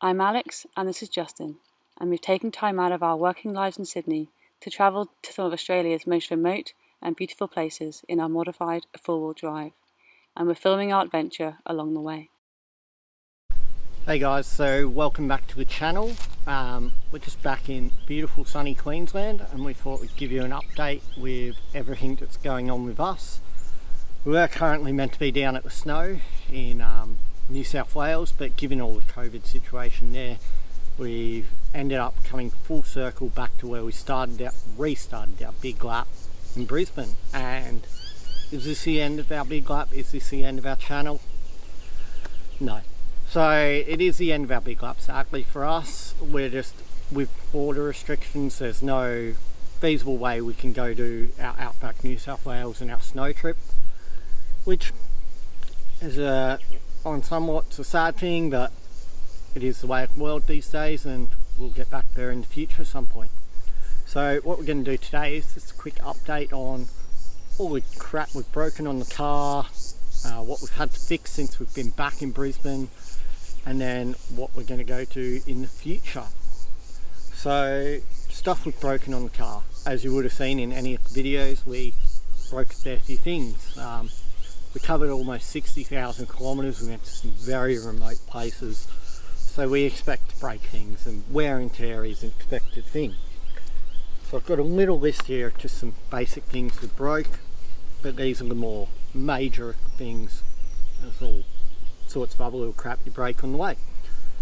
I'm Alex and this is Justin, and we've taken time out of our working lives in Sydney to travel to some of Australia's most remote and beautiful places in our modified four-wheel drive, and we're filming our adventure along the way. Hey guys, so welcome back to the channel. We're just back in beautiful sunny Queensland and we thought we'd give you an update with everything that's going on with us. We were currently meant to be down at the snow in New South Wales, but given all the COVID situation there, we've ended up coming full circle back to where we restarted our big lap in Brisbane. And is this the end of our big lap? Is this the end of our channel? No. So it is the end of our big lap, sadly for us. We're just, with border restrictions, there's no feasible way we can go to our outback New South Wales and our snow trip, which is on somewhat a sad thing, but it is the way of the world these days, and we'll get back there in the future at some point. So what we're going to do today is just a quick update on all the crap we've broken on the car, what we've had to fix since we've been back in Brisbane, and then what we're going to go to in the future. So stuff we've broken on the car. As you would have seen in any of the videos, we broke a fair few things. We covered almost 60,000 kilometres. We went to some very remote places, so we expect to break things, and wear and tear is an expected thing. So I've got a little list here of just some basic things we broke, but these are the more major things. There's all sorts of other little crap you break on the way.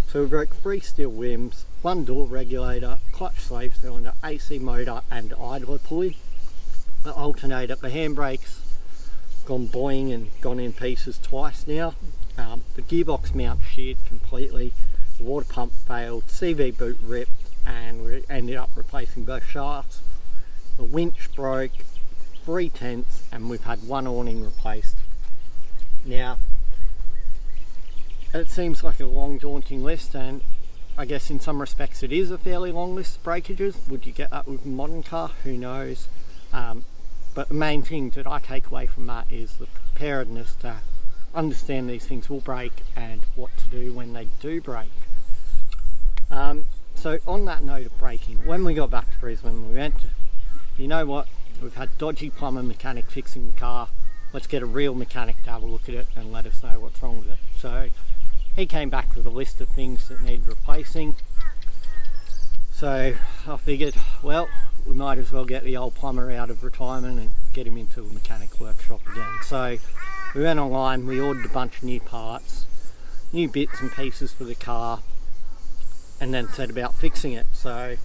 So we broke 3 steel rims, 1 door regulator, clutch slave cylinder, AC motor and idler pulley. The alternator, the handbrakes gone boing and gone in pieces twice now. The gearbox mount sheared completely, the water pump failed, CV boot ripped, and we ended up replacing both shafts. The winch broke, 3 tents, and we've had 1 awning replaced. Now, it seems like a long, daunting list, and I guess in some respects it is a fairly long list of breakages. Would you get that with a modern car? Who knows? But the main thing that I take away from that is the preparedness to understand these things will break and what to do when they do break. So on that note of braking, when we got back to Brisbane, we went, you know what, we've had dodgy plumber mechanic fixing the car, let's get a real mechanic to have a look at it and let us know what's wrong with it. So he came back with a list of things that needed replacing. So I figured, well, we might as well get the old plumber out of retirement and get him into the mechanic workshop again. So we went online, we ordered a bunch of new parts, new bits and pieces for the car, and then set about fixing it. So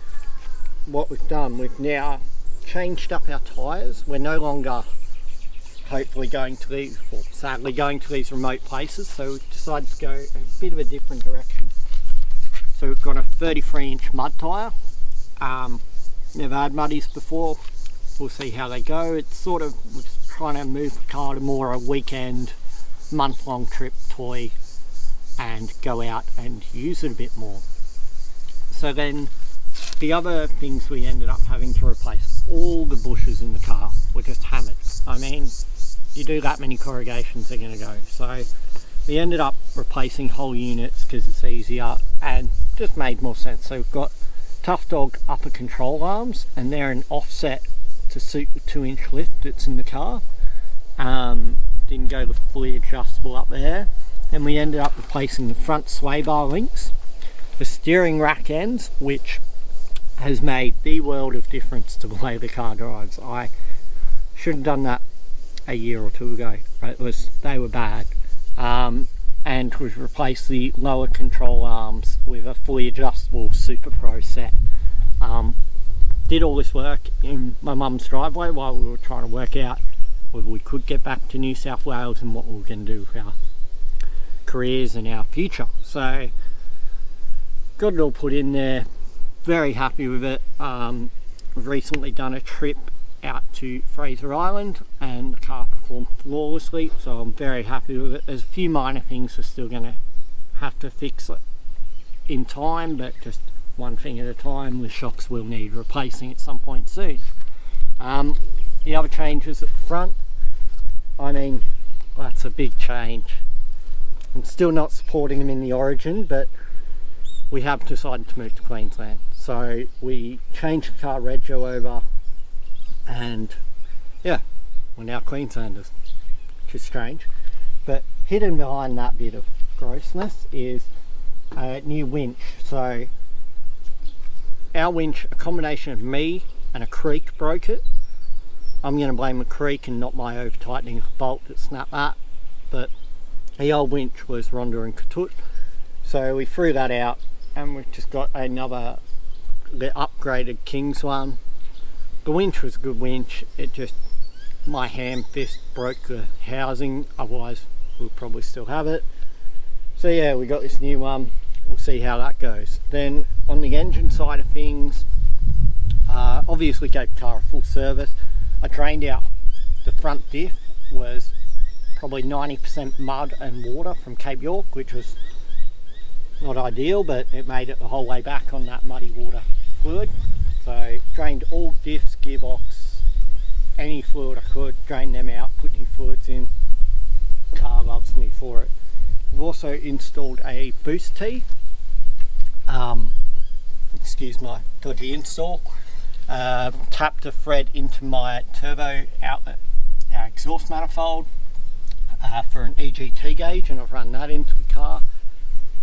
what we've done, we've now changed up our tyres. We're no longer hopefully going to these, or sadly going to these remote places, so we've decided to go a bit of a different direction. So we've got a 33-inch mud tyre. Never had muddies before. We'll see how they go. It's sort of, we're trying to move the car to more a weekend, month-long trip toy and go out and use it a bit more. So then the other things we ended up having to replace, all the bushes in the car were just hammered. I mean, you do that many corrugations, they're going to go. So we ended up replacing whole units because it's easier and just made more sense. So we've got Tough Dog upper control arms, and they're an offset to suit the 2-inch lift that's in the car. Didn't go the fully adjustable up there. And we ended up replacing the front sway bar links, the steering rack ends, which has made the world of difference to the way the car drives. I should have done that a year or 2 ago. They were bad. And we've replaced the lower control arms with a fully adjustable Super Pro set. Did all this work in my mum's driveway while we were trying to work out whether we could get back to New South Wales and what we were going to do with our careers and our future. So got it all put in there, very happy with it. We've recently done a trip out to Fraser Island and the car performed flawlessly, so I'm very happy with it. There's a few minor things we're still going to have to fix it in time, but just one thing at a time. The shocks will need replacing at some point soon. The other changes at the front, I mean, that's a big change. I'm still not supporting them in the Origin, but we have decided to move to Queensland. So we changed the car rego over, and yeah, we're now Queenslanders, which is strange. But hidden behind that bit of grossness is a new winch. So our winch, a combination of me and a creek broke it. I'm going to blame the creek and not my over tightening bolt that snapped that. But the old winch was Ronda and Katut, so we threw that out, and we've just got another, the upgraded King's one. The winch was a good winch, it just, my hand fist broke the housing, otherwise we'll probably still have it. So yeah, we got this new one, we'll see how that goes. Then on the engine side of things, obviously gave the car a full service. I drained out the front diff, was probably 90% mud and water from Cape York, which was not ideal, but it made it the whole way back on that muddy water fluid. So drained all diffs, gearbox, any fluid I could, drained them out, put new fluids in. The car loves me for it. We've also installed a boost tee. Excuse my dodgy install. Tapped a thread into my turbo outlet, our exhaust manifold, for an EGT gauge, and I've run that into the car.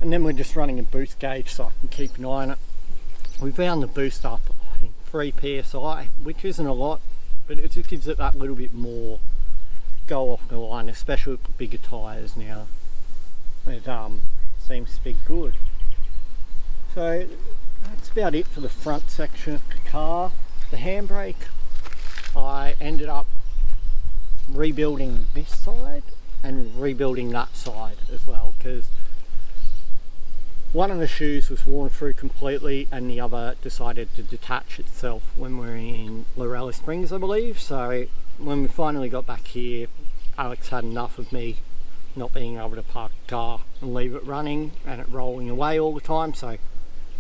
And then we're just running a boost gauge so I can keep an eye on it. We found the boost up, I think 3 psi, which isn't a lot, but it just gives it that little bit more go off the line, especially with the bigger tyres now. It seems to be good. So that's about it for the front section of the car. The handbrake, I ended up rebuilding this side and rebuilding that side as well, because one of the shoes was worn through completely and the other decided to detach itself when we were in Lorella Springs, I believe. So when we finally got back here, Alex had enough of me not being able to park the car and leave it running and it rolling away all the time, so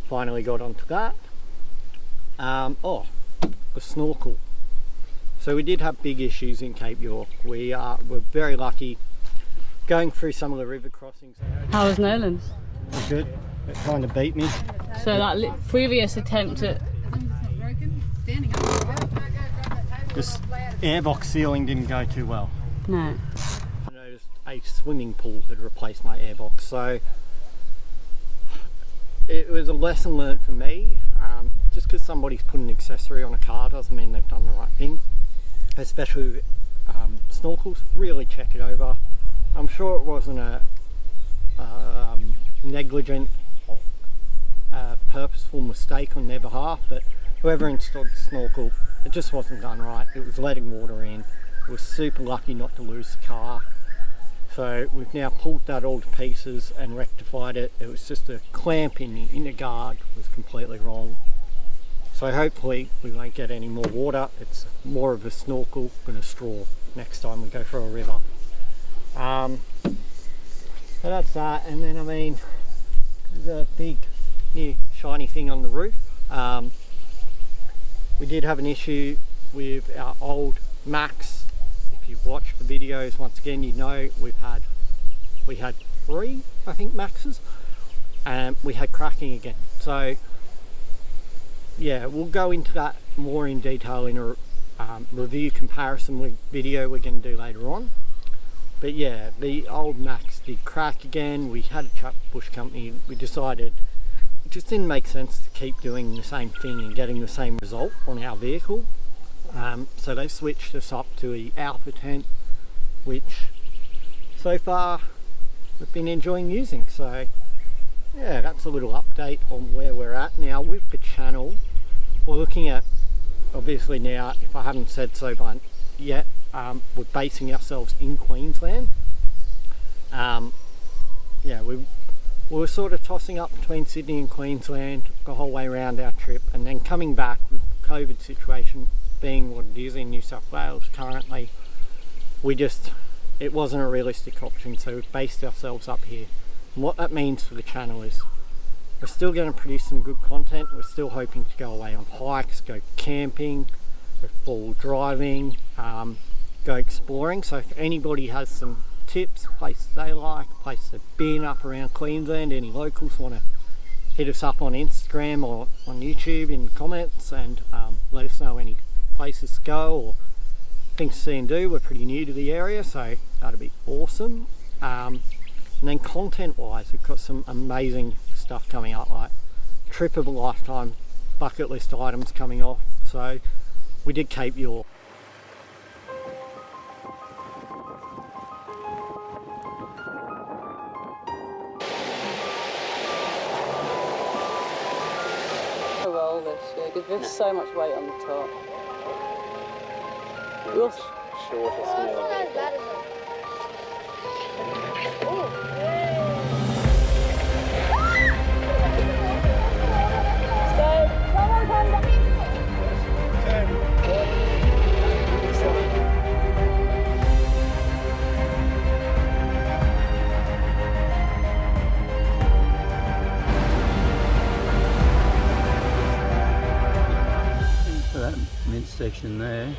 finally got onto that. Oh, the snorkel. So we did have big issues in Cape York. We're very lucky going through some of the river crossings. How was Nolan's? Good. It kind of beat me. So that previous attempt at... This airbox sealing didn't go too well. No. I noticed a swimming pool had replaced my airbox, so it was a lesson learned for me. Just because somebody's put an accessory on a car doesn't mean they've done the right thing. Especially with snorkels, really check it over. I'm sure it wasn't a negligent, purposeful mistake on their behalf, but whoever installed the snorkel, it just wasn't done right. It was letting water in. We were super lucky not to lose the car. So we've now pulled that all to pieces and rectified it. It was just a clamp in the inner guard was completely wrong. So hopefully we won't get any more water. It's more of a snorkel than a straw next time we go for a river. So that's that, and then I mean, there's a big new shiny thing on the roof. We did have an issue with our old Max. If you've watched the videos, once again, you know we had 3, I think, Maxes, and we had cracking again. So yeah, we'll go into that more in detail in a review comparison video we're going to do later on. But yeah, the old Max did crack again. We had a chat with Bush Company. We decided it just didn't make sense to keep doing the same thing and getting the same result on our vehicle. So they switched us up to the Alpha tent, which so far we've been enjoying using. So yeah, that's a little update on where we're at now with the channel. We're looking at, obviously now, if I haven't said so by yet, we're basing ourselves in Queensland. Yeah, we were sort of tossing up between Sydney and Queensland the whole way around our trip, and then coming back with the COVID situation being what it is in New South Wales currently, it wasn't a realistic option, so we've based ourselves up here. And what that means for the channel is we're still going to produce some good content. We're still hoping to go away on hikes, go camping, go full driving, go exploring. So if anybody has some tips, places they like, places they've been up around Queensland, any locals want to hit us up on Instagram or on YouTube in comments, and let us know any places to go or things to see and do. We're pretty new to the area, so that'd be awesome. And then content wise, we've got some amazing stuff coming up, like trip of a lifetime bucket list items coming off. So we did Cape York. Roll this, yeah, because there's so much weight on the top. We'll Shortest smaller vehicle. That midsection there.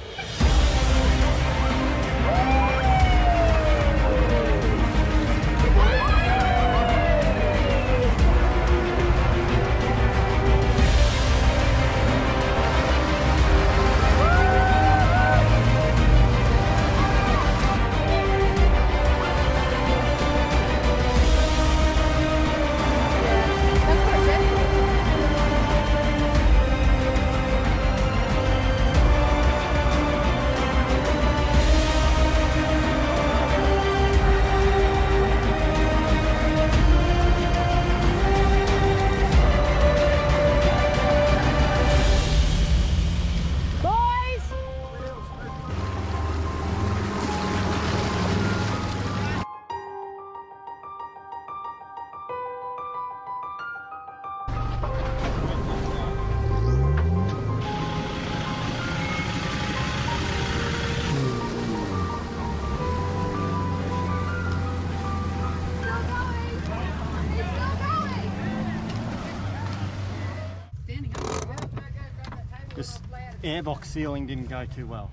This airbox sealing didn't go too well.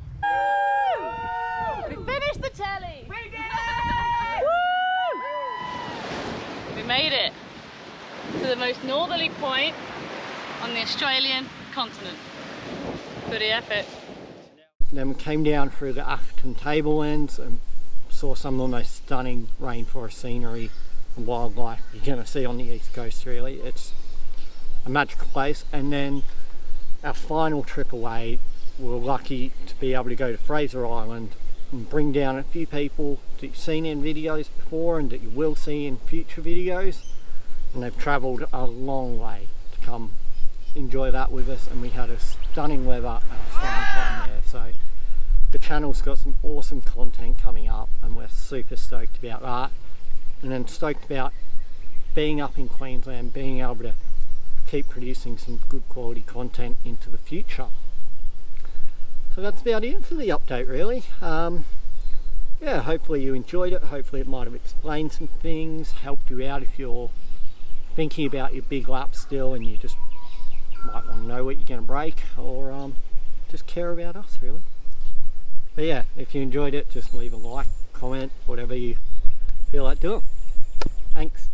We finished the telly! We did it! Woo! We made it to the most northerly point on the Australian continent. Pretty epic. Then we came down through the Atherton Tablelands and saw some of the most stunning rainforest scenery and wildlife you're going to see on the east coast. Really, it's a magical place. And then our final trip away, we were lucky to be able to go to Fraser Island and bring down a few people that you've seen in videos before and that you will see in future videos, and they've travelled a long way to come enjoy that with us, and we had a stunning weather and a stunning time there. So the channel's got some awesome content coming up and we're super stoked about that, and then stoked about being up in Queensland, being able to keep producing some good quality content into the future. So that's about it for the update, really. Yeah, hopefully you enjoyed it. Hopefully it might have explained some things, helped you out if you're thinking about your big lap still and you just might want to know what you're going to break, or just care about us, really. But yeah, if you enjoyed it, just leave a like, comment, whatever you feel like doing. Thanks.